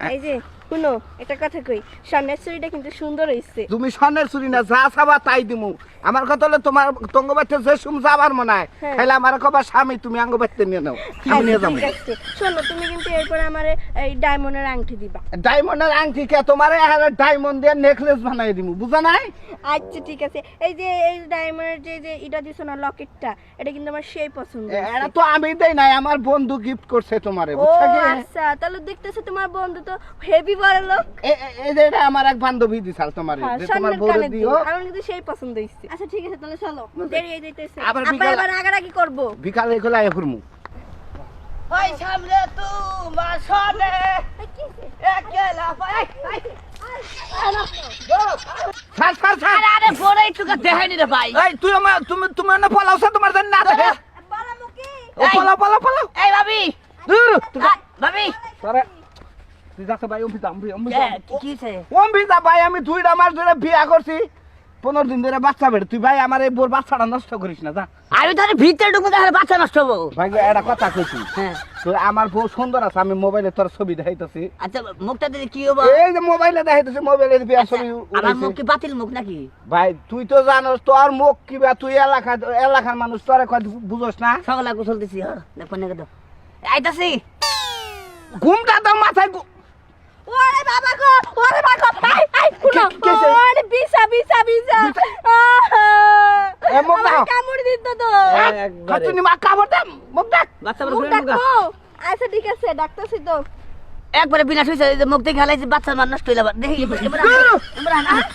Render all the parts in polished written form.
এই যে শুনো একটা কথা কই, স্বর্ণের চুড়িটা কিন্তু সুন্দর হইছে। তুমি স্বর্ণের চুরি না, যা চাবা তাই দিমু। আমার কথা হলো তোমার তঙ্গবাইতে যে সুম যাবার মনে হয়, তাহলে আমার কবা স্বামী তুমি আঙ্গবাইতে নিয়ে নাও, আমি নিয়ে যাবো। ঠিক আছে, শোনো তুমি কিন্তু এরপরে আমারে এই ডায়মন্ডের আংটি দিবা। ডায়মন্ডের আংটি কে তোমার ডায়মন্ড দিয়ে নেকলেস বানাই দিমু, বুঝা নাই? আচ্ছা ঠিক আছে, এই যে এই ডায়মন্ডের যে এটা দিছো না লকেটটা, এটা কিন্তু আমার সেই পছন্দ। এটা তো আমি দেই নাই, আমার বন্ধু গিফট করছে তোমারে, ও বুঝছো কি? আচ্ছা, তাহলে দেখতেছো তোমার বন্ধু তো হেভি বড় লোক। এই যে এটা আমার এক বান্ধবী দিছাল তোমারে, যে তোমার বউরে দিও। আমার কিন্তু সেই পছন্দ হইছে। আচ্ছা ঠিক আছে, তাহলে চলো, দেরি হয়ে যাইতেছে। আবার আবার আগারাগি করব। বিকালে গেলে আয় করমু। ওই সামনে তোমার সনে একলা ছাড় ছাড় ছাড়। আরে পরে একটু দেখাইনি রে ভাই। এই তুই আমার তুমি না পলাওছ, তোমার জান না দেখে। বলা মুকি ও পালাও। এই ভাবি, দূর তুই ভাবি সরে। তুই যাচ্ছে ভাই অম্বিতা কি ছে? অম্বিতা ভাই, আমি 2 মাস ধরে বিয়া করছি, 15 দিন ধরে বাচ্চা বেড়ে। তুই ভাই আমার এই বোর বাচ্চাটা নষ্ট করিস না, যা। আমি ধরে ভিতরে ঢুকে তাহলে বাচ্চা নষ্ট হবো। ভাই একটা কথা কইছি, হ্যাঁ তোর আমার বউ সুন্দর আছে, আমি মোবাইলে তোর ছবি দেখাইতেছি। আচ্ছা, মুখটা দিলে কি হবো? এই যে মোবাইলে দেখাইতেছি, মোবাইলে বিয়া ছবি আমার মুখ উঠাইছি। কি বাতিল মুখ নাকি? ভাই তুই তো জানোস তোর মুখ কিবা, তুই এলাকার মানুষ, তোরে কয় বুঝোস না। সকালে গোসল দিছি, হ্যাঁ দেখো না কেন আইতাছি। ঘুমটা তো মাথায় ওরে বাবা গো, ওরে বাবা গো, এই শুনো, কেছে? ওরে বিছা এ মুখ দাও। কামড় দিত তো। তুমি মা কামড় দে, মুখ দেখ। বাচ্চা মুখ বলে দেখো। আচ্ছা ঠিক আছে, ডাক্তারছি তো। একবারে বিনা হইছে, মুখ দেখে হালাইছি, বাচ্চা মান নষ্ট হইলা। দেখি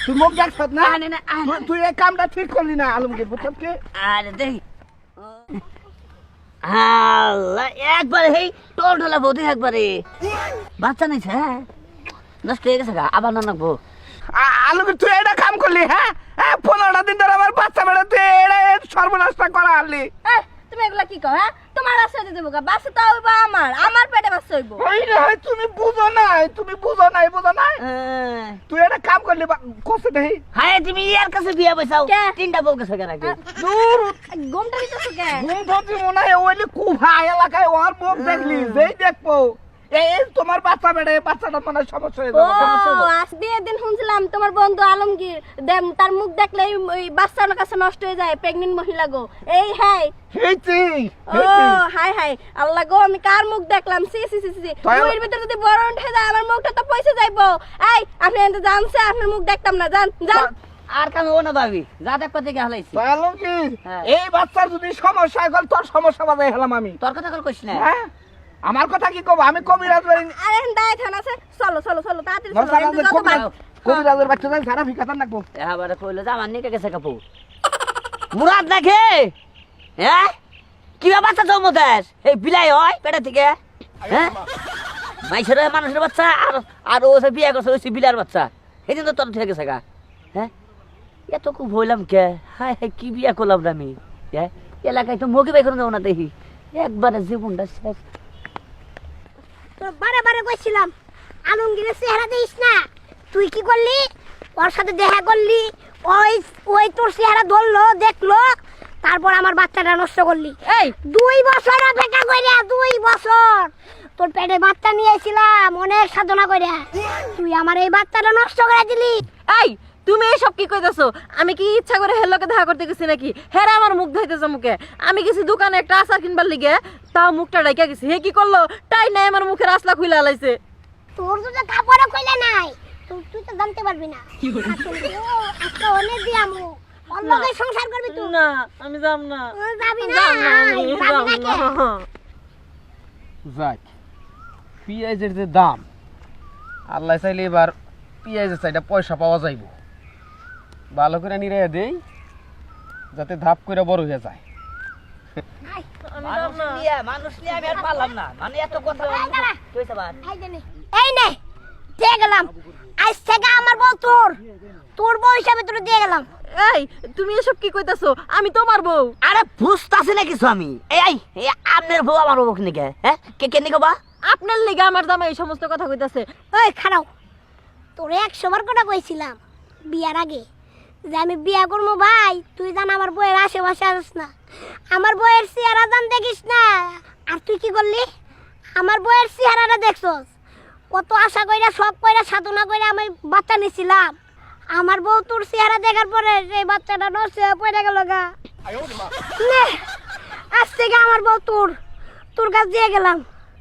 তুই মুখ দেখছ না? আনে না, আনে। তুই এই কামটা ঠিক করলি না আলমগীর, বুঝছিস কি? আরে দেখি আল্লাহ, একবারে হেই টোল ঢোলা বৌদি, একবারে বাচ্চা নিছে, হ্যাঁ নষ্ট হয়ে গেছে গা, আবার না নাকবো। আলমগীর তুই এটা কাম করলি, হ্যাঁ? 15টা দিন ধরে আমার বাচ্চা বেড়ে তুই এটা সর্বনাশটা করা আনলি। এই, তুমি এগুলা কি কও? হ্যাঁ, তোমার বাচ্চা দিতে দেবো, বাচ্চা তো হইবো আমার পেটে বাচ্চা হইবো। তুমি বুঝো নাই। তুই এটা কাম করলি, কষ্ট দেখি। হ্যাঁ তুমি ইয়ার কাছে বিয়া বসাও, কে? 3টা বউ কাছে কেন রাখো? দূর ঘুমটা দিতেছো কে? ঘুম ধরছি মনে হয় ওইলে কুভা এলাকায় ওর মুখ দেখলি, যেই দেখবো এই তোমার বাচ্চা বেড়ে, বাচ্চাটা মনে হয় সমস্যা হয়ে ও যাবে। আজ বিয়ের দিন শুনছিলাম তোমার বন্ধু আলমগীর তার মুখ দেখলে ওই বাচ্চার কাছে নষ্ট হয়ে যায়, প্রেগনেন্ট মহিলা গো। এই হ্যাঁ ও হাই হাই আল্লাহ গো, আমি কার মুখ দেখলাম? সি মুখের ভিতরে যদি বড় উঠে যায়, আমার মুখটা তো পয়সা যাইবো। এই আপনি এত জানছে, আপনার মুখ দেখতাম না, জান। আর কাম ও না ভাবি, যা দেখো থেকে হালাইছি। হ্যাঁ। এই বাচ্চার যদি সমস্যা হয়, তোর সমস্যা বাজাই হলাম আমি। তোর কথা কল কইছ না। হ্যাঁ, আমার কথা কি কব? আমি কবিরাজ বাড়ি, আরে দায় থানা আছে, চলো তাড়াতাড়ি চলো। এমনি যত ভালো। কবিরাজের বাচ্চা যাই সারা ভিকাতা রাখবো। এবারে কইলো যে আমার নিকে গেছে কাপু মুরাদ দেখে, হ্যাঁ কি বাচ্চা জন্মদেশ এই বিলাই হয় পেটে থেকে, হ্যাঁ মাইছের মানুষের বাচ্চা, আর ও সে বিয়ে করছে ওই বিলার বাচ্চা, এই জন্য তোর থেকে গেছে গা। হ্যাঁ এত খুব হইলাম কে? হায় হায় কি বিয়া করলাম না আমি, হ্যাঁ এলাকায় তো মুখে বের করে দেবো না, দেখি একবারে জীবনটা শেষ। তো বারে কইছিলাম আলমগীরের চেহারা দিস না, তুই কি করলি? ওর সাথে দেখা করলি, ওই তোর চেহারা ধরলো, দেখলো, তারপর আমার বাচ্চাটা নষ্ট করলি। এই 2 বছর অপেক্ষা কইরা, 2 বছর তোর পেটে বাচ্চা নিয়েছিলাম অনেক সাধনা কইরা, তুই আমার এই বাচ্চাটা নষ্ট করে দিলি। এই তুমি এসব কি কইতাছো? আমি কি ইচ্ছা করে হেলোকে দেখা করতে গেছি নাকি? হেরা আমার মুখ ধুইতেছে মুখে। আমি গেছি দোকানে একটা আচার কিনবার লিগে, তাও মুখটা ডাইকা গেছি। হে কি করলো? টাই নাই আমার মুখের আসলা খুইলা লাইছে। তোর তো কাপড়ও কইলা নাই, তুই তো জানতে পারবি না। আজকে অনেক দিয়ামু, অন্যকে সংসার করবি তুই। না আমি যাব না। যাবি না, যাবি না। যাক, পিঁয়াজের যে দাম, আল্লাহ চাইলে এবার পিঁয়াজের চাইটা পয়সা পাওয়া যাইব। ভালো করে নিরে দেই, যাতে ধাপ করে বড় হয়ে যায়। মানুষ নিয়ে আমি আর পারলাম না, মানে এত কথা কইছে বাদ। এই নে দিয়ে গেলাম, আজ থেকে আমার বউ তোর বউ হিসাবে তোর দিয়ে গেলাম। এই তুমি এসব কি কইতাছো? আমি তোমার বউ। আরে বুঝতাছি না কিছু আমি। এই আপনার বউ আমার বউ নাকি? হ্যাঁ কে কে নিকো বা? আপনার লিগে আমার জামাই এই সমস্ত কথা কইতাছে। ওই খারাও, তোর 100 বার কথা কইছিলাম বিয়ার আগে যে আমি বিয়া করবো ভাই, তুই জান আমার বউয়ের আশেপাশে আসিস না, আমার বউয়ের চেহারা জান দেখিস না। আর তুই কি করলি? আমার বউয়ের চেহারাটা দেখছস, কত আশা কইরা সব কইরা সাধনা কইরা আমি বাচ্চা নিছিলাম আমার বউ তোর চেহারা দেখার পরে এই বাচ্চাটা নষ্ট হয়ে পড়ে গেল গা নে, আজ থেকে আমার বউ তোর কাছে দিয়ে গেলাম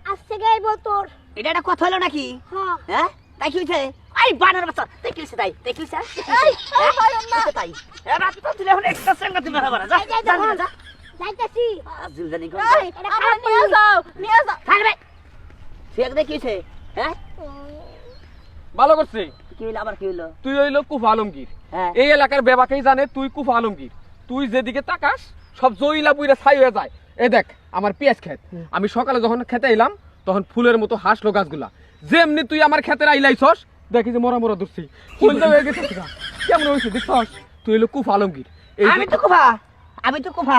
আজ থেকে এই বউ তোর এটা একটা কথা হলো নাকি হ্যাঁ হ্যাঁ তাই কি হয়েছে এই বানর বাচ্চা তাই কি হয়েছে তাই কি হয়েছে তাই রাত তো তুই এখন এক্সট্রা সঙ্গে তুমি মারা যা যাই যা যাইতাছি আজিল জানি কোন এই, আমার নিয়ে যাও নিয়ে যাও থাকবে সে একদম কি হয়েছে হ্যাঁ ভালো করছে কি হইলো আবার কি হইলো তুই হইলো কুফা আলমগীর হ্যাঁ। এই এলাকার বেবাকেই জানে তুই কুফা আলমগীর তুই যেদিকে তাকাস সব জইলা বুইরা ছাই হয়ে যায় এই দেখ আমার পেঁয়াজ ক্ষেত আমি সকালে যখন খেতে এলাম তখন ফুলের মতো হাসলো গাছগুলা যেমনি তুই আমার ক্ষেতের আইলাইছস দেখি যে মরা মরা ধরছি ফুল হয়ে গেছে কেমন হয়েছে দেখছস তুই হইলো কুফা আলমগীর এই আমি তো কুফা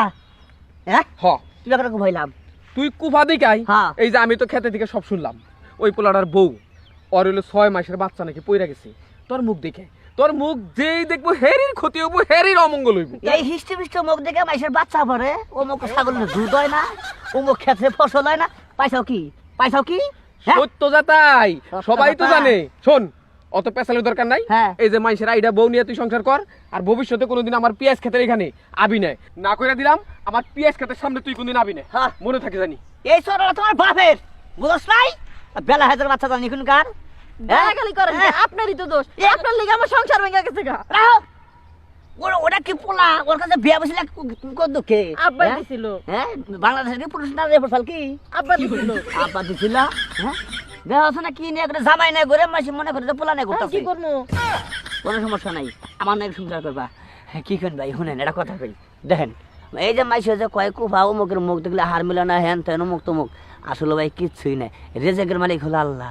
হ্যাঁ হ তুই এখন কুফা হইলাম তুই কুফা দিকাই হ্যাঁ। এই যে আমি তো খেতে থেকে সব শুনলাম ওই পোলাটার বউ ওর হইলো 6 মাসের বাচ্চা নাকি পইরা গেছে তোর মুখ দেখে তোর মুখ যেই দেখবো হেরির ক্ষতি হইব হেরির অমঙ্গল হইব এই হিষ্ট মিষ্ট মুখ দেখে মাইসের বাচ্চা পরে ও মুখ ছাগল দুধ হয় না ও মুখ খেতে ফসল হয় না পাইছাও কি হ্যাঁ? সত্য যা তাই সত্য সবাই তো যা তাই। জানে শোন অত পেছালের দরকার নাই হ্যাঁ। এই যে মাইসের আইডা বউ নিয়ে তুই সংসার কর আর ভবিষ্যতে কোনোদিন আমার পেঁয়াজ খেতের এখানে আবি নাই না কইরা দিলাম আমার পেঁয়াজ খেতের সামনে তুই কোনদিন আবি নাই হ্যাঁ। মনে থাকে জানি এই সরলা তোমার বাপের বুঝছ নাই বেলা হাজার বাচ্চা জানি এখনকার গালাগালি করেন কে? আপনারই তো দোষ আপনার লিগে আমার সংসার ভেঙে গেছে গা ওটা কি পোলা ওর কাছে বিয়া বসিলে কত দুঃখে আব্বা হ্যাঁ? দিছিল হ্যাঁ বাংলাদেশের কি পুরুষ না রে ফসল কি আব্বা দিছিল আপা দিছিল হ্যাঁ দেখা না কি নিয়ে করে জামাই নাই করে মাসি মনে করে যে পোলা নাই হ্যাঁ, করতেছে কি করবো কোনো সমস্যা নাই আমার নাকি সংসার করবা হ্যাঁ, কি করেন ভাই শুনেন এটা কথা কই দেখেন এই যে মাইসে যে কয় কুফা মুখের মুখ দেখলে হার মিলে না হ্যান তেন মুখ তো মুখ আসলে ভাই কিচ্ছুই নাই রেজেকের মালিক হলো আল্লাহ